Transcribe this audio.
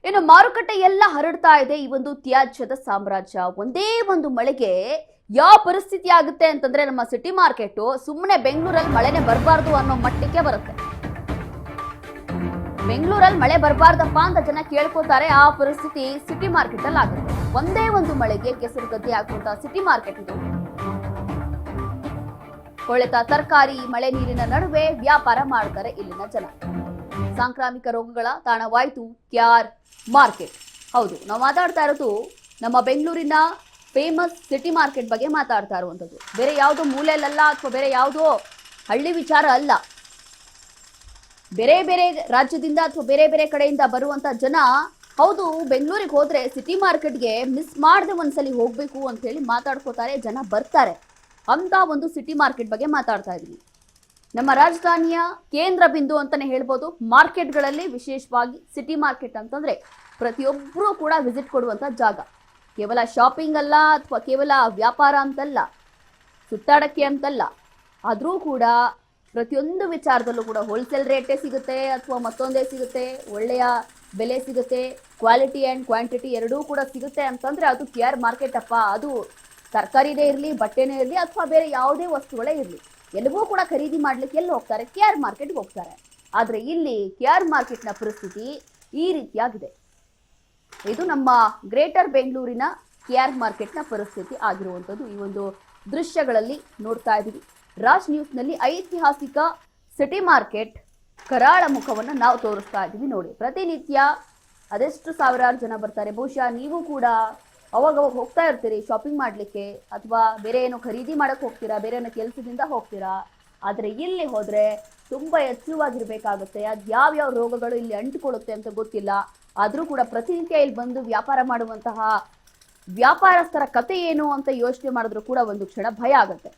ಇನ್ನು ಮಾರುಕಟ್ಟೆ ಎಲ್ಲ ಹರಡ್ತಾ ಇದೆ ಈ ಒಂದು ತ್ಯಾಜ್ಯದ ಸಾಮ್ರಾಜ್ಯ. ಒಂದೇ ಒಂದು ಮಳೆಗೆ ಯಾವ ಪರಿಸ್ಥಿತಿ ಆಗುತ್ತೆ ಅಂತಂದ್ರೆ ನಮ್ಮ ಸಿಟಿ ಮಾರ್ಕೆಟ್ ಸುಮ್ಮನೆ ಬೆಂಗಳೂರಲ್ಲಿ ಮಳೆನೆ ಬರಬಾರ್ದು ಅನ್ನೋ ಮಟ್ಟಕ್ಕೆ ಬರುತ್ತೆ. ಬೆಂಗಳೂರಲ್ಲಿ ಮಳೆ ಬರಬಾರ್ದಪ್ಪ ಅಂತ ಜನ ಕೇಳ್ಕೋತಾರೆ. ಆ ಪರಿಸ್ಥಿತಿ ಸಿಟಿ ಮಾರ್ಕೆಟ್ ಅಲ್ಲಿ ಆಗುತ್ತೆ. ಒಂದೇ ಒಂದು ಮಳೆಗೆ ಕೆಸರು ಗದ್ದೆ ಆಗುವಂತ ಸಿಟಿ ಮಾರ್ಕೆಟ್ ಇದು. ಕೊಳೆತ ತರಕಾರಿ ಮಳೆ ನೀರಿನ ನಡುವೆ ವ್ಯಾಪಾರ ಮಾಡ್ತಾರೆ ಇಲ್ಲಿನ ಜನ. ಸಾಂಕ್ರಾಮಿಕ ರೋಗಗಳ ತಾಣವಾಯಿತು ಕೆಆರ್ ಮಾರ್ಕೆಟ್. ಹೌದು, ನಾವು ಮಾತಾಡ್ತಾ ಇರೋದು ನಮ್ಮ ಬೆಂಗಳೂರಿನ ಫೇಮಸ್ ಸಿಟಿ ಮಾರ್ಕೆಟ್ ಬಗ್ಗೆ ಮಾತಾಡ್ತಾ ಇರುವಂಥದ್ದು. ಬೇರೆ ಯಾವುದೋ ಮೂಲೆಯಲ್ಲ ಅಥವಾ ಬೇರೆ ಯಾವುದೋ ಹಳ್ಳಿ ವಿಚಾರ ಅಲ್ಲ. ಬೇರೆ ಬೇರೆ ರಾಜ್ಯದಿಂದ ಅಥವಾ ಬೇರೆ ಬೇರೆ ಕಡೆಯಿಂದ ಬರುವಂತ ಜನ ಹೌದು ಬೆಂಗಳೂರಿಗೆ ಹೋದ್ರೆ ಸಿಟಿ ಮಾರ್ಕೆಟ್ಗೆ ಮಿಸ್ ಮಾಡದೆ ಒಂದ್ಸಲಿ ಹೋಗ್ಬೇಕು ಅಂತ ಹೇಳಿ ಮಾತಾಡ್ಕೋತಾರೆ, ಜನ ಬರ್ತಾರೆ. ಅಂತ ಒಂದು ಸಿಟಿ ಮಾರ್ಕೆಟ್ ಬಗ್ಗೆ ಮಾತಾಡ್ತಾ ಇದೀವಿ. ನಮ್ಮ ರಾಜಧಾನಿಯ ಕೇಂದ್ರ ಬಿಂದು ಅಂತಾನೆ ಹೇಳ್ಬೋದು. ಮಾರ್ಕೆಟ್ಗಳಲ್ಲಿ ವಿಶೇಷವಾಗಿ ಸಿಟಿ ಮಾರ್ಕೆಟ್ ಅಂತಂದ್ರೆ ಪ್ರತಿಯೊಬ್ಬರೂ ಕೂಡ ವಿಸಿಟ್ ಕೊಡುವಂತ ಜಾಗ. ಕೇವಲ ಶಾಪಿಂಗ್ ಅಲ್ಲ ಅಥವಾ ಕೇವಲ ವ್ಯಾಪಾರ ಅಂತಲ್ಲ, ಸುತ್ತಾಡಕ್ಕೆ ಅಂತಲ್ಲ, ಆದರೂ ಕೂಡ ಪ್ರತಿಯೊಂದು ವಿಚಾರದಲ್ಲೂ ಕೂಡ ಹೋಲ್ಸೇಲ್ ರೇಟೇ ಸಿಗುತ್ತೆ ಅಥವಾ ಮತ್ತೊಂದೇ ಸಿಗುತ್ತೆ, ಒಳ್ಳೆಯ ಬೆಲೆ ಸಿಗುತ್ತೆ, ಕ್ವಾಲಿಟಿ ಆ್ಯಂಡ್ ಕ್ವಾಂಟಿಟಿ ಎರಡೂ ಕೂಡ ಸಿಗುತ್ತೆ ಅಂತಂದ್ರೆ ಅದು ಕೆಆರ್ ಮಾರ್ಕೆಟ್ ಅಪ್ಪ. ಅದು ತರಕಾರಿನೇ ಇರಲಿ, ಬಟ್ಟೆನೇ ಇರಲಿ ಅಥವಾ ಬೇರೆ ಯಾವುದೇ ವಸ್ತುಗಳೇ ಇರಲಿ, ಎಲ್ಲವೂ ಕೂಡ ಖರೀದಿ ಮಾಡ್ಲಿಕ್ಕೆ ಎಲ್ಲಿ ಹೋಗ್ತಾರೆ? ಕೆಆರ್ ಮಾರ್ಕೆಟ್ಗೆ ಹೋಗ್ತಾರೆ. ಆದರೆ ಇಲ್ಲಿ ಕೆಆರ್ ಮಾರ್ಕೆಟ್ನ ಪರಿಸ್ಥಿತಿ ಈ ರೀತಿಯಾಗಿದೆ. ಇದು ನಮ್ಮ ಗ್ರೇಟರ್ ಬೆಂಗಳೂರಿನ ಕೆಆರ್ ಮಾರ್ಕೆಟ್ನ ಪರಿಸ್ಥಿತಿ ಆಗಿರುವಂಥದ್ದು. ಈ ಒಂದು ದೃಶ್ಯಗಳಲ್ಲಿ ನೋಡ್ತಾ ಇದ್ದೀವಿ. ರಾಜ್ ನ್ಯೂಸ್ನಲ್ಲಿ ಐತಿಹಾಸಿಕ ಸಿಟಿ ಮಾರ್ಕೆಟ್ ಕರಾಳ ಮುಖವನ್ನು ನಾವು ತೋರಿಸ್ತಾ ಇದ್ದೀವಿ. ನೋಡಿ, ಪ್ರತಿನಿತ್ಯ ಅದೆಷ್ಟು ಸಾವಿರಾರು ಜನ ಬರ್ತಾರೆ. ಬಹುಶಃ ನೀವು ಕೂಡ ಅವಾಗ ಹೋಗ್ತಾ ಇರ್ತೀರಿ ಶಾಪಿಂಗ್ ಮಾಡಲಿಕ್ಕೆ ಅಥವಾ ಬೇರೆ ಏನೋ ಖರೀದಿ ಮಾಡಕ್ಕೆ ಹೋಗ್ತೀರಾ, ಬೇರೆ ಏನೋ ಕೆಲಸದಿಂದ ಹೋಗ್ತೀರಾ. ಆದರೆ ಇಲ್ಲಿ ಹೋದರೆ ತುಂಬ ಎಚ್ಚರವಾಗಿರ್ಬೇಕಾಗುತ್ತೆ. ಅದು ಯಾವ್ಯಾವ ರೋಗಗಳು ಇಲ್ಲಿ ಅಂಟಿಕೊಳ್ಳುತ್ತೆ ಅಂತ ಗೊತ್ತಿಲ್ಲ. ಆದರೂ ಕೂಡ ಪ್ರತಿನಿತ್ಯ ಇಲ್ಲಿ ಬಂದು ವ್ಯಾಪಾರ ಮಾಡುವಂತಹ ವ್ಯಾಪಾರಸ್ಥರ ಕತೆ ಏನು ಅಂತ ಯೋಚನೆ ಮಾಡಿದ್ರು ಕೂಡ ಒಂದು ಕ್ಷಣ ಭಯ ಆಗುತ್ತೆ.